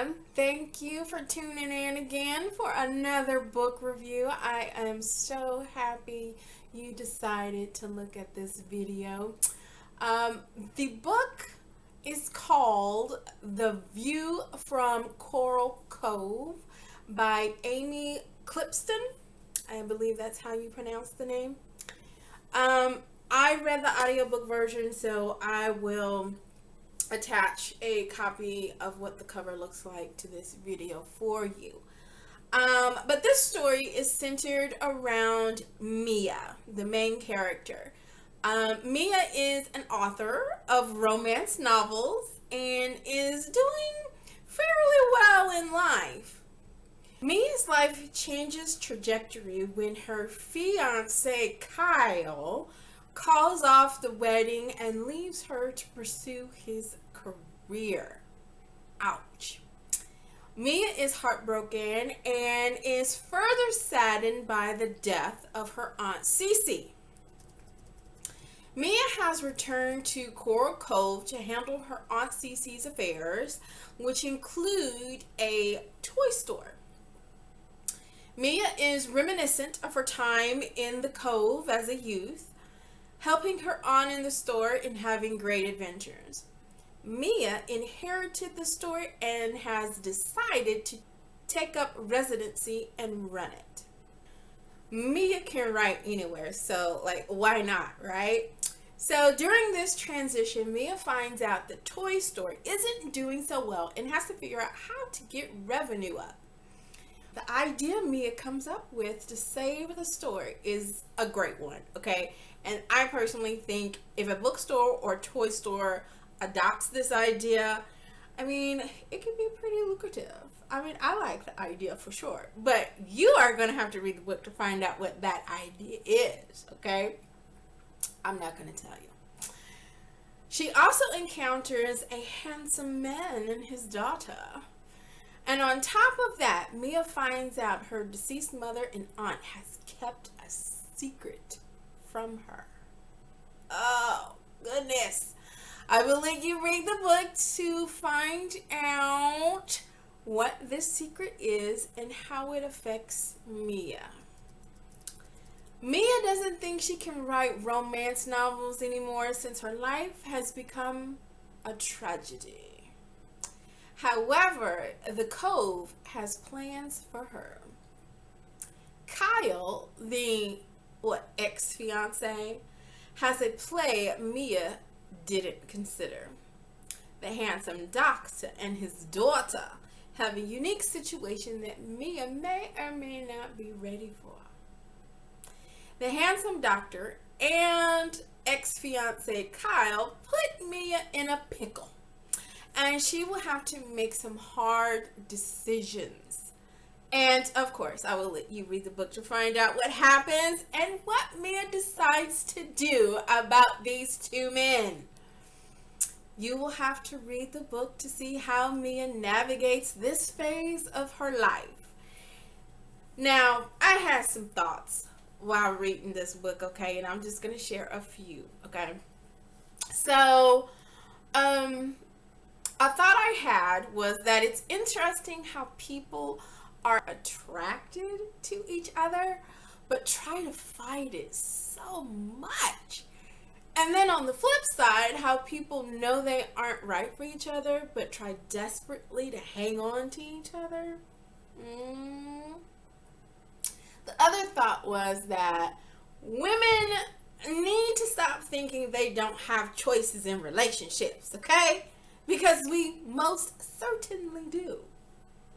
everyone. Thank you for tuning in again for another book review. I am so happy you decided to look at this video. The book is called The View from Coral Cove by Amy Clipston. I believe that's how you pronounce the name. I read the audiobook version, so I will attach a copy of what the cover looks like to this video for you. But this story is centered around Mia, the main character. Mia is an author of romance novels and is doing fairly well in life. Mia's life changes trajectory when her fiance Kyle calls off the wedding and leaves her to pursue his career. Ouch. Mia is heartbroken and is further saddened by the death of her Aunt Cece. Mia has returned to Coral Cove to handle her Aunt Cece's affairs, which include a toy store. Mia is reminiscent of her time in the Cove as a youth, helping her aunt in the store and having great adventures. Mia inherited the store and has decided to take up residency and run it. Mia can write anywhere, so why not, right? So during this transition, Mia finds out the toy store isn't doing so well and has to figure out how to get revenue up. The idea Mia comes up with to save the store is a great one, okay? And I personally think if a bookstore or toy store adopts this idea, it can be pretty lucrative. I like the idea for sure. But you are going to have to read the book to find out what that idea is, okay? I'm not going to tell you. She also encounters a handsome man and his daughter. And on top of that, Mia finds out her deceased mother and aunt has kept a secret from her. Oh, goodness. I will let you read the book to find out what this secret is and how it affects Mia. Mia doesn't think she can write romance novels anymore since her life has become a tragedy. However, the Cove has plans for her. Kyle, the ex-fiance, has a play Mia didn't consider. The handsome doctor and his daughter have a unique situation that Mia may or may not be ready for. The handsome doctor and ex-fiance Kyle put Mia in a pickle, and she will have to make some hard decisions. And of course, I will let you read the book to find out what happens and what Mia decides to do about these two men. You will have to read the book to see how Mia navigates this phase of her life. Now, I had some thoughts while reading this book, okay? And I'm just going to share a few, okay? So, a thought I had was that it's interesting how people are attracted to each other, but try to fight it so much. And then on the flip side, how people know they aren't right for each other, but try desperately to hang on to each other. The other thought was that women need to stop thinking they don't have choices in relationships, okay? Because we most certainly do,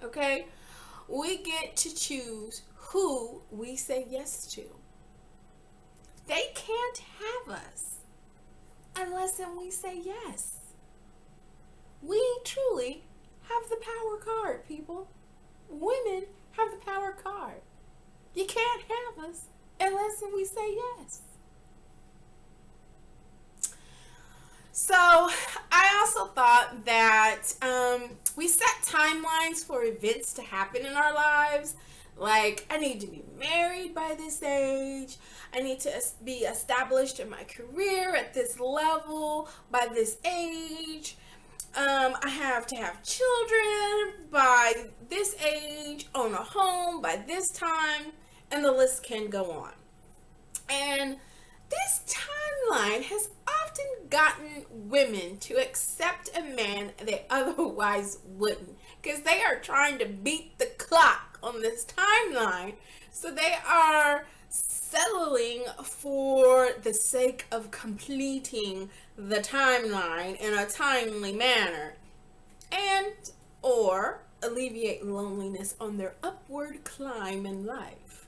okay? We get to choose who we say yes to. They can't have us unless we say yes. We truly have the power card, people. Women have the power card. You can't have us unless we say yes. So I also thought that we set timelines for events to happen in our lives. Like, I need to be married by this age. I need to be established in my career at this level by this age. I have to have children by this age, own a home by this time, and the list can go on. And this timeline has often gotten women to accept a man they otherwise wouldn't, because they are trying to beat the clock on this timeline. So they are settling for the sake of completing the timeline in a timely manner, and or alleviate loneliness on their upward climb in life.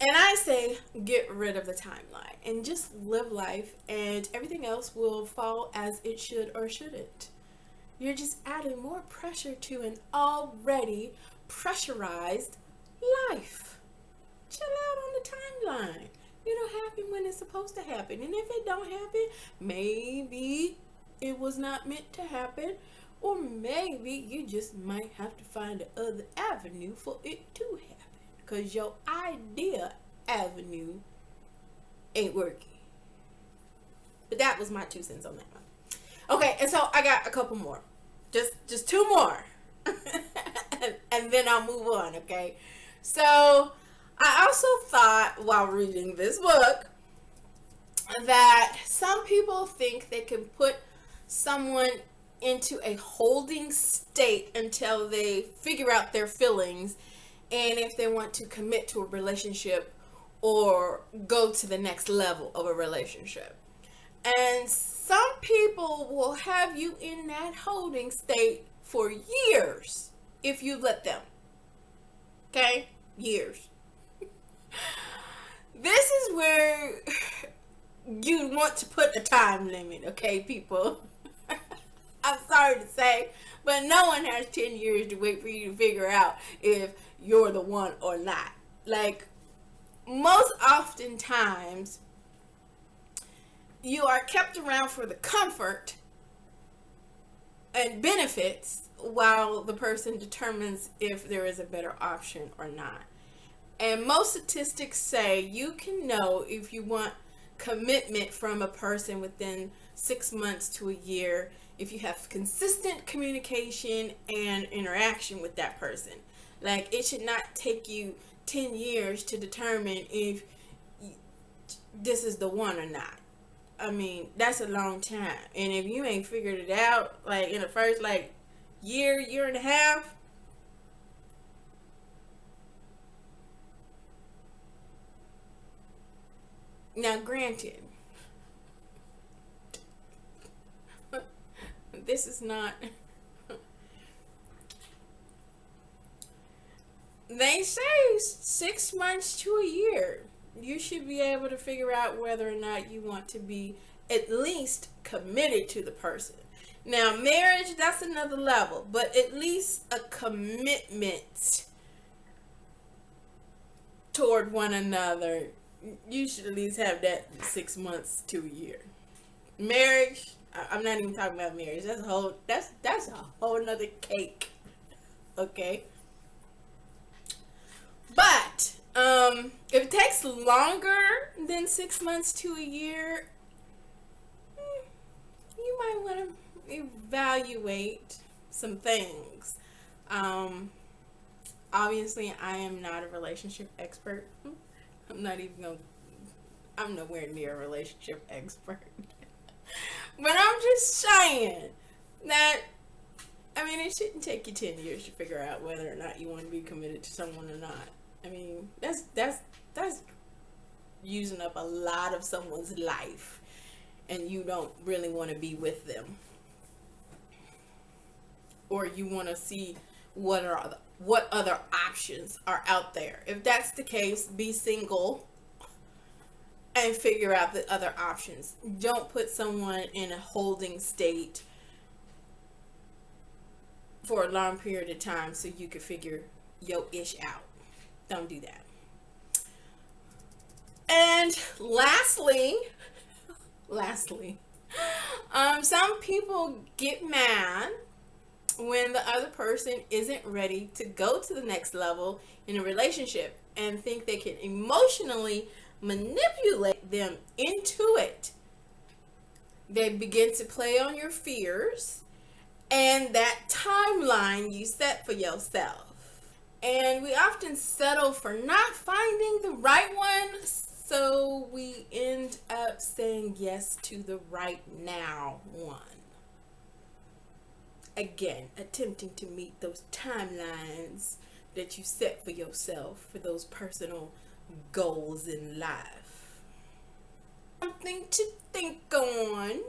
And I say, get rid of the timeline and just live life, and everything else will fall as it should or shouldn't. You're just adding more pressure to an already pressurized life. Chill out on the timeline. It'll happen when it's supposed to happen. And if it don't happen, maybe it was not meant to happen. Or maybe you just might have to find another avenue for it to happen, because your idea avenue ain't working. But that was my 2 cents on that one. Okay, and so I got a couple more. Just 2 more. and then I'll move on, okay? So I also thought while reading this book that some people think they can put someone into a holding state until they figure out their feelings and if they want to commit to a relationship or go to the next level of a relationship. And some people will have you in that holding state for years if you let them. Okay? Years. This is where you want to put a time limit, okay, people? I'm sorry to say, but no one has 10 years to wait for you to figure out if you're the one or not. Like, most oftentimes, you are kept around for the comfort and benefits while the person determines if there is a better option or not. And most statistics say you can know if you want commitment from a person within 6 months to a year if you have consistent communication and interaction with that person. Like, it should not take you 10 years to determine if this is the one or not. I mean, that's a long time. And if you ain't figured it out, like, in the first, like, year and a half, now granted, this is not, they say 6 months to a year. You should be able to figure out whether or not you want to be at least committed to the person. Now, marriage, that's another level, but at least a commitment toward one another. You should at least have that 6 months to a year. Marriage, I'm not even talking about marriage. That's a whole nother cake. Okay? But if it takes longer than 6 months to a year, you might want to evaluate some things. Obviously, I am not a relationship expert. I'm nowhere near a relationship expert. But I'm just saying that, I mean, it shouldn't take you 10 years to figure out whether or not you want to be committed to someone or not. I mean, that's using up a lot of someone's life, and you don't really want to be with them. Or you want to see what other options are out there. If that's the case, be single and figure out the other options. Don't put someone in a holding state for a long period of time so you can figure your ish out. Don't do that. And lastly, some people get mad when the other person isn't ready to go to the next level in a relationship and think they can emotionally manipulate them into it. They begin to play on your fears and that timeline you set for yourself. And we often settle for not finding the right one, so we end up saying yes to the right now one. Again, attempting to meet those timelines that you set for yourself for those personal goals in life. Something to think on.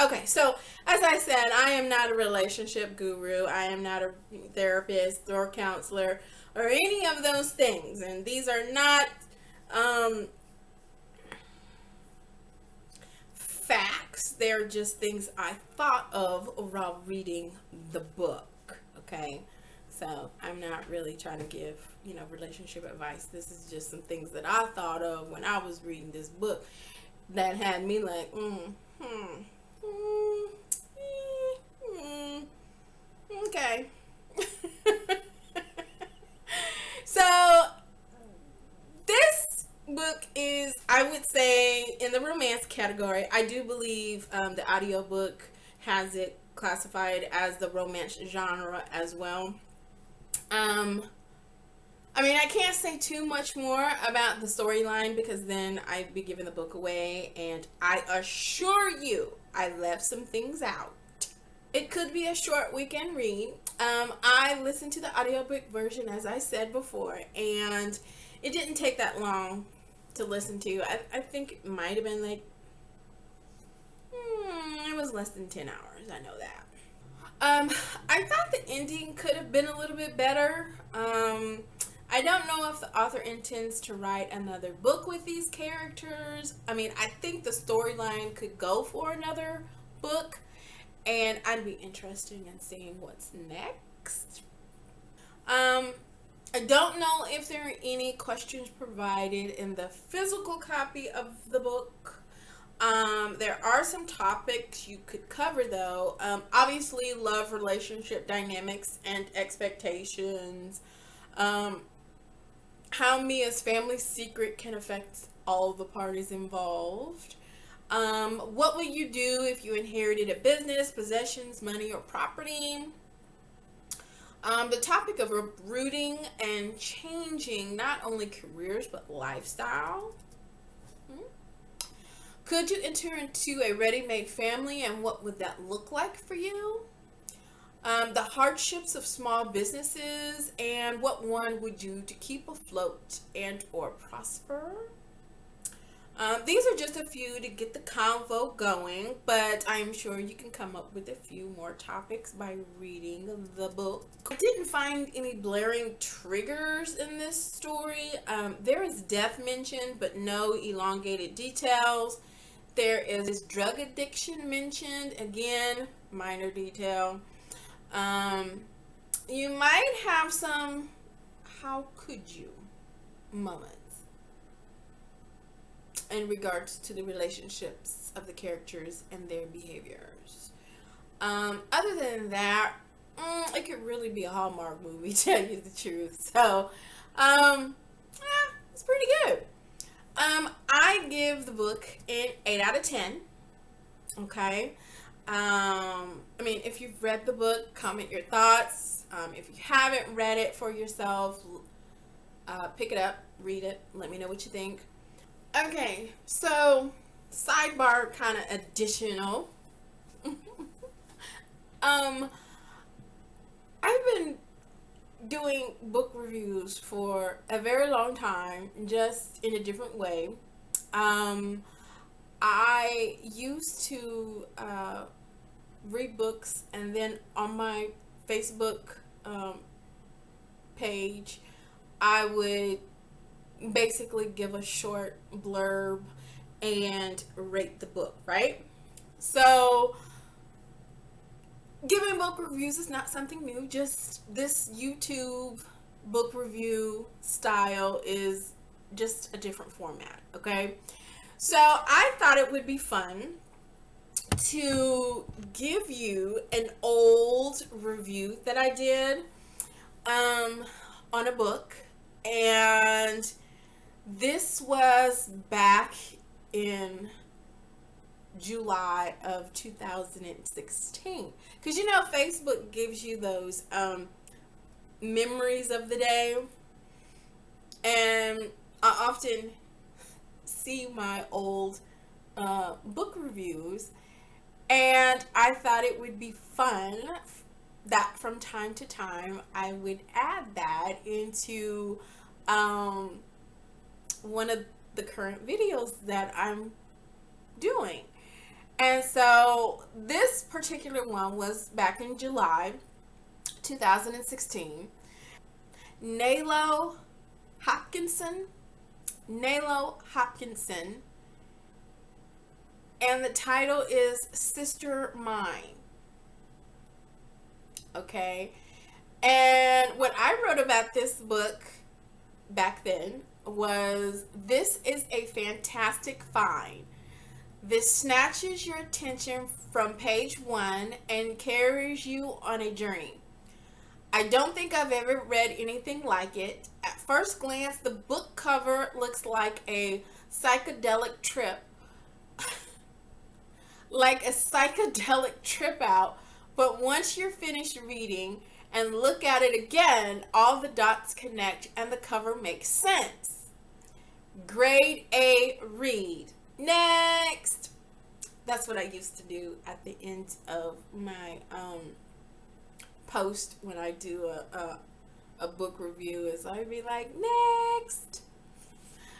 Okay, so as I said, I am not a relationship guru. I am not a therapist or counselor or any of those things. And these are not facts. They're just things I thought of while reading the book. Okay, so I'm not really trying to give, relationship advice. This is just some things that I thought of when I was reading this book that had me like, okay. So this book is, I would say, in the romance category. I do believe the audiobook has it classified as the romance genre as well. I can't say too much more about the storyline because then I'd be giving the book away, and I assure you I left some things out. It could be a short weekend read. I listened to the audiobook version, as I said before, and it didn't take that long to listen to. I think it might have been like, it was less than 10 hours. I know that. I thought the ending could have been a little bit better. I don't know if the author intends to write another book with these characters. I think the storyline could go for another book, and I'd be interested in seeing what's next. I don't know if there are any questions provided in the physical copy of the book. There are some topics you could cover though. Obviously, love, relationship dynamics, and expectations. How Mia's family secret can affect all the parties involved. What would you do if you inherited a business, possessions, money, or property? The topic of uprooting and changing not only careers but lifestyle. Could you enter into a ready-made family, and what would that look like for you? The hardships of small businesses and what one would do to keep afloat and or prosper. These are just a few to get the convo going, but I'm sure you can come up with a few more topics by reading the book. I didn't find any blaring triggers in this story. There is death mentioned, but no elongated details. There is drug addiction mentioned, again, minor detail. You might have some "how could you" moments in regards to the relationships of the characters and their behaviors. Other than that, it could really be a Hallmark movie, to tell you the truth. So, it's pretty good. I give the book an 8 out of 10. Okay. If you've read the book, comment your thoughts. If you haven't read it for yourself, pick it up, read it, let me know what you think. Okay, so sidebar, kind of additional. I've been doing book reviews for a very long time, just in a different way. I used to read books, and then on my Facebook page, I would basically give a short blurb and rate the book, right? So giving book reviews is not something new. Just this YouTube book review style is just a different format, okay? So I thought it would be fun to give you an old review that I did on a book, and this was back in July of 2016. Because you know, Facebook gives you those memories of the day, and I often see my old book reviews, and I thought it would be fun that from time to time I would add that into um, one of the current videos that I'm doing. And so this particular one was back in July 2016. Nalo Hopkinson. Nalo Hopkinson. And the title is Sister Mine. Okay. And what I wrote about this book back then was, this is a fantastic find. This snatches your attention from page one and carries you on a journey. I don't think I've ever read anything like it. At first glance, the book cover looks like a psychedelic trip, like a psychedelic trip out. But once you're finished reading and look at it again, all the dots connect and the cover makes sense. Grade A read. Next. That's what I used to do at the end of my post when I do a book review, is I'd be like, next.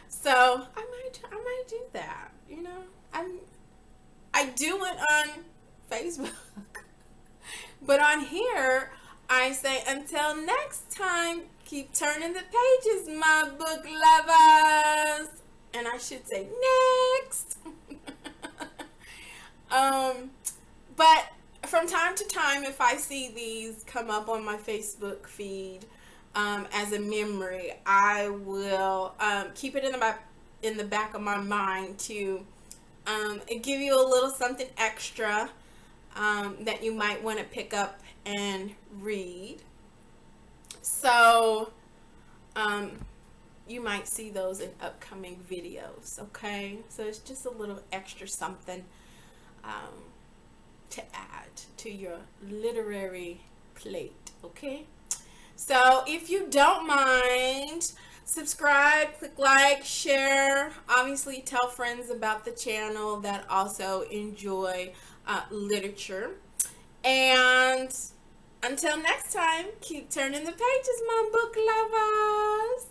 So I might do that. You know, I do it on Facebook, but on here I say, until next time, keep turning the pages, my book lovers. And I should say next. But from time to time, if I see these come up on my Facebook feed as a memory, I will keep it in the back of my mind to give you a little something extra that you might want to pick up and read. So you might see those in upcoming videos. Okay, so it's just a little extra something to add to your literary plate. Okay, so if you don't mind, subscribe, click like, share, obviously tell friends about the channel that also enjoy literature. And until next time, keep turning the pages, my book lovers.